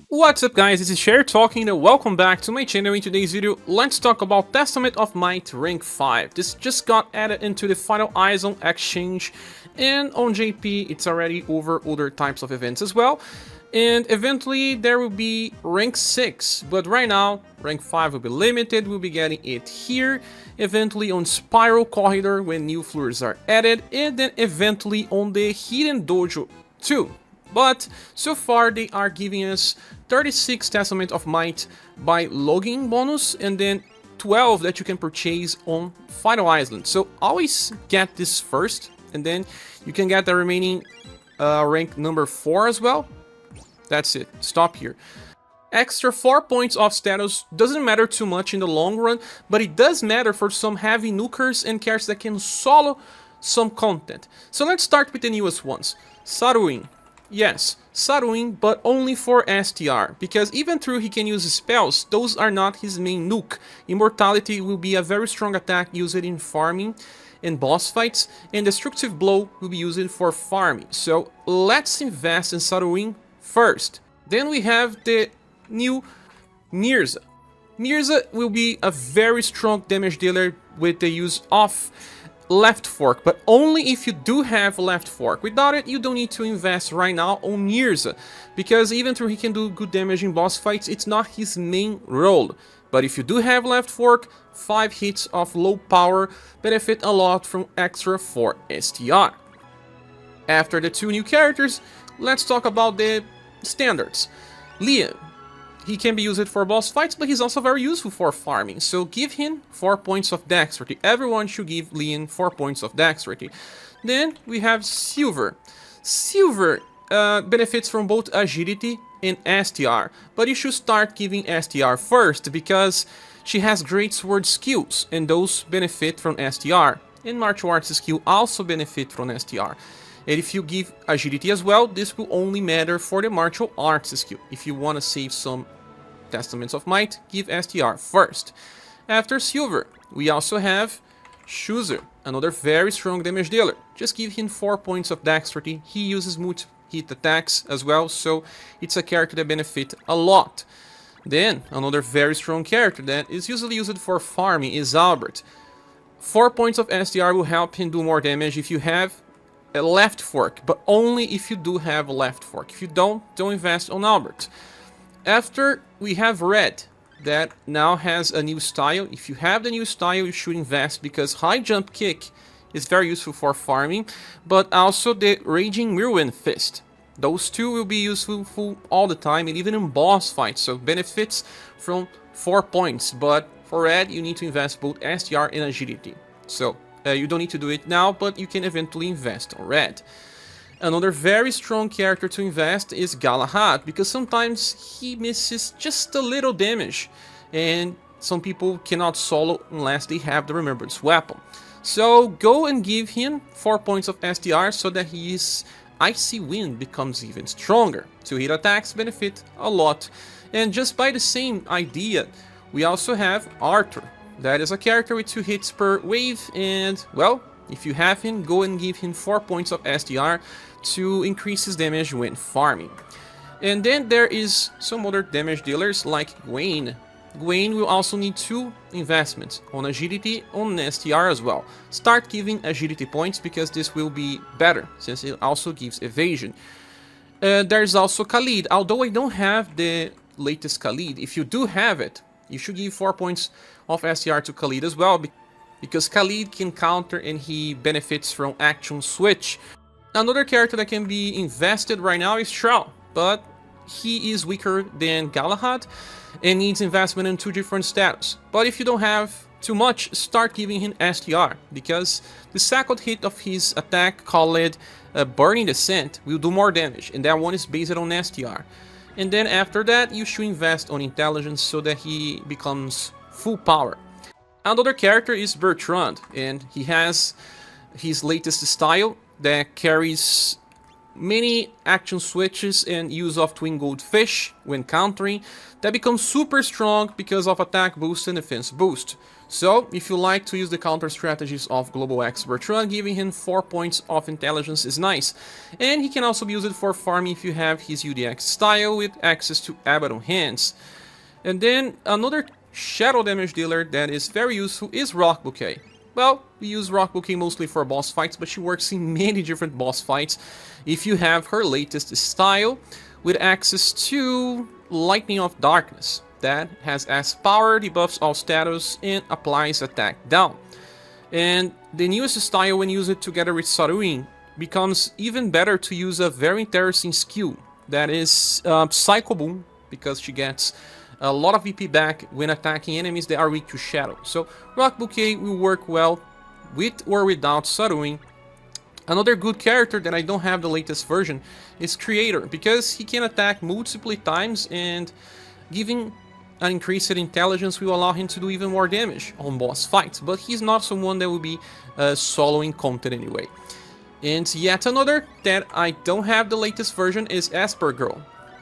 What's up guys, this is Cher talking and welcome back to my channel. In today's video, let's talk about Testament of Might rank 5. This just got added into the final Ison exchange, and on JP it's already over other types of events as well. And eventually there will be rank 6, but right now rank 5 will be limited. We'll be getting it here, eventually on Spiral Corridor when new floors are added, and then eventually on the Hidden Dojo too. But so far they are giving us 36 Testament of Might by login bonus, and then 12 that you can purchase on Final Island. So always get this first, and then you can get the remaining rank number 4 as well. That's it, stop here. Extra 4 points of status doesn't matter too much in the long run, but it does matter for some heavy nukers and characters that can solo some content. So let's start with the newest ones. Saruin. Yes, Saruin, but only for STR, because even though he can use spells, those are not his main nuke. Immortality will be a very strong attack used in farming and boss fights, and Destructive Blow will be used for farming. So let's invest in Saruin first. Then we have the new Mirza. Mirza will be a very strong damage dealer with the use of left fork, but only if you do have left fork. Without it, you don't need to invest right now on Mirza, because even though he can do good damage in boss fights, it's not his main role. But if you do have left fork, 5 hits of low power benefit a lot from extra for STR. After the 2 new characters, let's talk about the standards. Liam. He can be used for boss fights, but he's also very useful for farming, so give him 4 points of dexterity. Everyone should give Liam 4 points of dexterity. Then we have Silver. Silver benefits from both agility and STR, but you should start giving STR first, because she has great sword skills, and those benefit from STR. And martial arts skill also benefit from STR. And if you give agility as well, this will only matter for the martial arts skill. If you want to save some Testaments of Might, give STR first. After Silver, we also have Chooser, another very strong damage dealer. Just give him 4 points of dexterity. He uses multi-hit attacks as well, so it's a character that benefits a lot. Then, another very strong character that is usually used for farming is Albert. 4 points of STR will help him do more damage if you have a left fork, but only if you do have a left fork. If you don't invest on Albert. After, we have Red, that now has a new style. If you have the new style, you should invest, because high jump kick is very useful for farming, but also the Raging Whirlwind Fist. Those two will be useful all the time, and even in boss fights, so benefits from 4 points. But for Red, you need to invest both STR and agility. So you don't need to do it now, but you can eventually invest on Red. Another very strong character to invest is Galahad, because sometimes he misses just a little damage, and some people cannot solo unless they have the Remembrance Weapon. So go and give him 4 points of STR so that his Icy Wind becomes even stronger. 2-hit attacks benefit a lot. And just by the same idea, we also have Arthur. That is a character with 2 hits per wave, and well, if you have him, go and give him 4 points of STR to increase his damage when farming. And then there is some other damage dealers like Gwen. Gwen will also need 2 investments on agility, on STR as well. Start giving agility points, because this will be better, since it also gives evasion. There's also Khalid. Although I don't have the latest Khalid, if you do have it, you should give 4 points of STR to Khalid as well, because Khalid can counter and he benefits from action switch. Another character that can be invested right now is Shroud, but he is weaker than Galahad and needs investment in 2 different status. But if you don't have too much, start giving him STR, because the second hit of his attack, called Burning Descent, will do more damage, and that one is based on STR. And then after that, you should invest on intelligence so that he becomes full power. Another character is Bertrand, and he has his latest style that carries many action switches and use of twin goldfish when countering that become super strong because of attack boost and defense boost. So, if you like to use the counter strategies of Global X Bertrand, giving him 4 points of intelligence is nice. And he can also be used for farming if you have his UDX style with access to Abaddon Hands. And then another shadow damage dealer that is very useful is Rock Bouquet. Well, we use Rock Bouquet mostly for boss fights, but she works in many different boss fights if you have her latest style with access to Lightning of Darkness. That has as power, debuffs all status, and applies attack down. And the newest style, when used together with Saruin, becomes even better to use a very interesting skill. That is Psycho Boom, because she gets a lot of VP back when attacking enemies that are weak to Shadow. So Rock Bouquet will work well with or without Saruin. Another good character that I don't have the latest version is Creator, because he can attack multiple times and giving an increased intelligence will allow him to do even more damage on boss fights, but he's not someone that will be soloing content anyway. And yet another that I don't have the latest version is Esper Girl,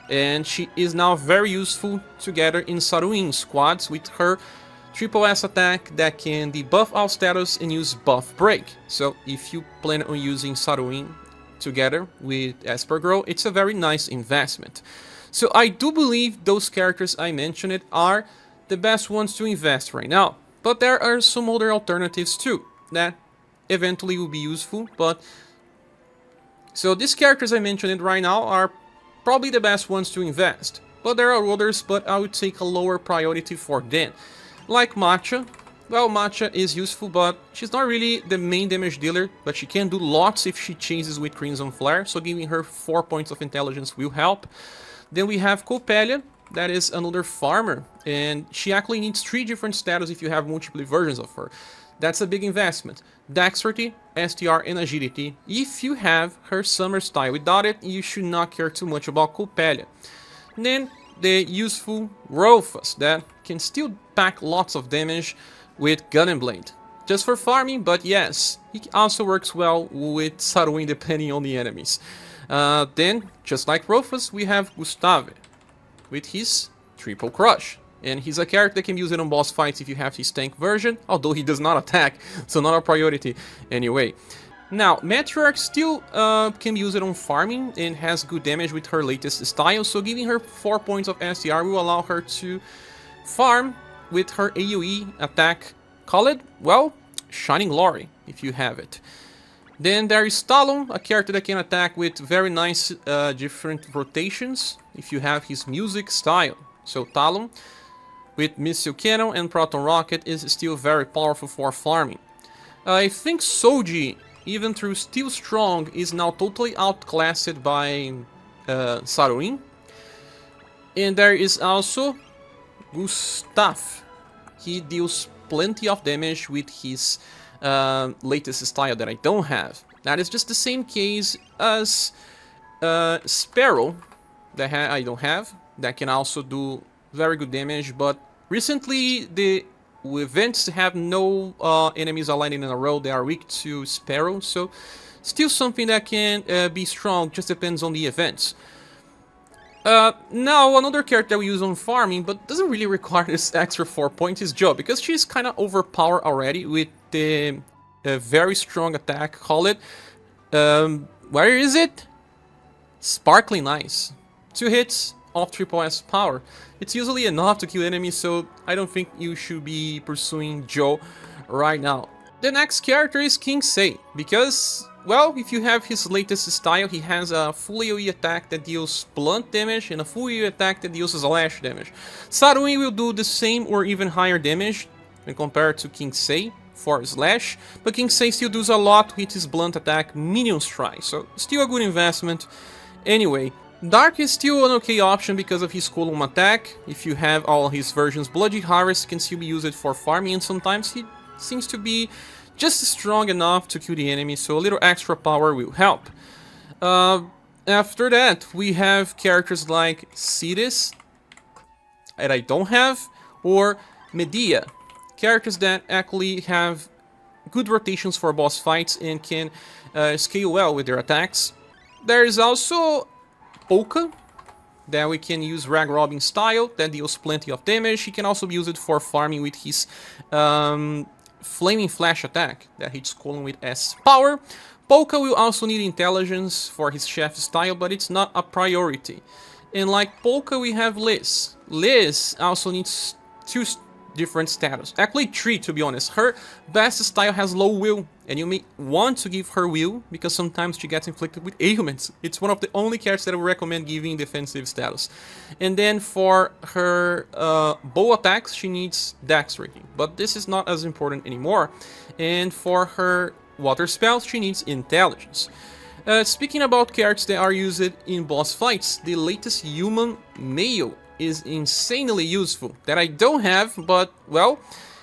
and she is now very useful together in Saruin squads with her triple S attack that can debuff all status and use buff break. So if you plan on using Saruin together with Esper Girl, it's a very nice investment. So I do believe those characters I mentioned are the best ones to invest right now. But there are some other alternatives too that eventually will be useful. So these characters I mentioned right now are probably the best ones to invest. But there are others, but I would take a lower priority for them. Like Matcha. Well, Matcha is useful, but she's not really the main damage dealer, but she can do lots if she chases with Crimson Flare, so giving her 4 points of intelligence will help. Then we have Copelia, that is another farmer, and she actually needs 3 different status if you have multiple versions of her. That's a big investment. Dexterity, STR, and Agility. If you have her summer style, without it, you should not care too much about Copelia. Then the useful Rufus, that can still pack lots of damage with Gun and Blade. Just for farming, but yes, he also works well with Saruin depending on the enemies. Then, just like Rufus, we have Gustave with his Triple Crush. And he's a character that can use it on boss fights if you have his tank version, although he does not attack, so not a priority anyway. Now, Matriarch still can use it on farming and has good damage with her latest style, so giving her 4 points of STR will allow her to farm with her AoE attack. Call it, well, Shining Glory, if you have it. Then there is Talon, a character that can attack with very nice different rotations if you have his music style. So Talon with Missile Cannon and Proton Rocket is still very powerful for farming. I think Soji, even through still strong, is now totally outclassed by Saruin. And there is also Gustav. He deals plenty of damage with his latest style that I don't have. That is just the same case as Sparrow that I don't have. That can also do very good damage, but recently the events have no enemies aligning in a row that are weak to Sparrow, so still something that can be strong, just depends on the events. Now, another character we use on farming, but doesn't really require this extra 4 points, is Jo, because she's kind of overpowered already with the very strong attack, call it. Where is it? Sparkling Ice. 2 hits of triple S power. It's usually enough to kill enemies, so I don't think you should be pursuing Jo right now. The next character is King Sei, because, well, if you have his latest style, he has a full AoE attack that deals blunt damage and a full AoE attack that deals slash damage. Saruin will do the same or even higher damage when compared to King Sei for slash, but King Sei still does a lot with his blunt attack Minion Strike, so still a good investment. Anyway, Dark is still an okay option because of his column attack. If you have all his versions, Bloody Harvest can still be used for farming, and sometimes he seems to be just strong enough to kill the enemy, so a little extra power will help. After that, we have characters like Cetus, that I don't have, or Medea. Characters that actually have good rotations for boss fights and can scale well with their attacks. There is also Polka, that we can use Rag Robin style, that deals plenty of damage. He can also use it for farming with his Flaming Flash attack, that hits column with S power. Polka will also need intelligence for his chef style, but it's not a priority. And like Polka, we have Liz. Liz also needs two different status. Actually 3, to be honest. Her best style has low will, and you may want to give her will, because sometimes she gets inflicted with ailments. It's one of the only characters that I would recommend giving defensive status. And then for her bow attacks, she needs dexterity, but this is not as important anymore. And for her water spells, she needs intelligence. Speaking about characters that are used in boss fights, the latest human male is insanely useful, that I don't have, but, well,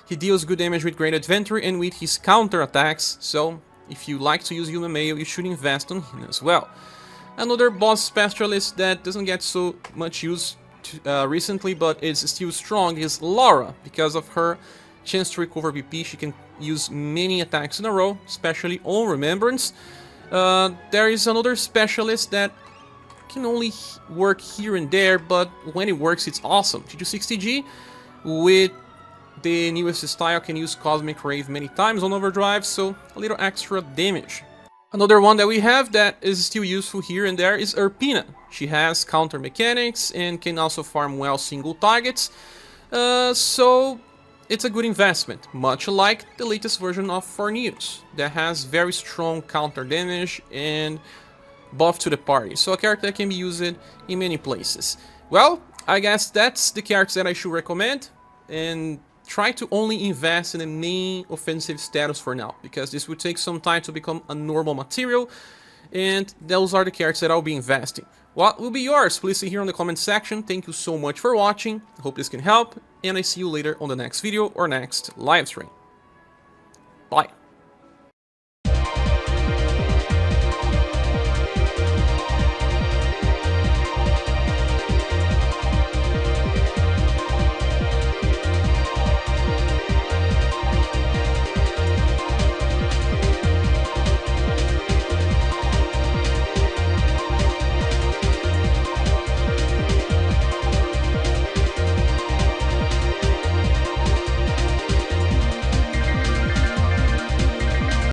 he deals good damage with Great Adventure and with his counter attacks, so if you like to use human male, you should invest on him as well. Another boss specialist that doesn't get so much use recently, but is still strong, is Laura. Because of her chance to recover BP, she can use many attacks in a row, especially on Remembrance. There is another specialist that can only work here and there, but when it works, it's awesome. T260G with the newest style can use Cosmic Rave many times on overdrive, so a little extra damage. Another one that we have that is still useful here and there is Erpina. She has counter mechanics and can also farm well single targets, so it's a good investment, much like the latest version of Forneus, that has very strong counter damage and buff to the party, so a character that can be used in many places. Well, I guess that's the characters that I should recommend, and try to only invest in the main offensive status for now, because this will take some time to become a normal material, and those are the characters that I'll be investing. What will be yours? Please see here in the comment section. Thank you so much for watching, I hope this can help, and I see you later on the next video or next live stream.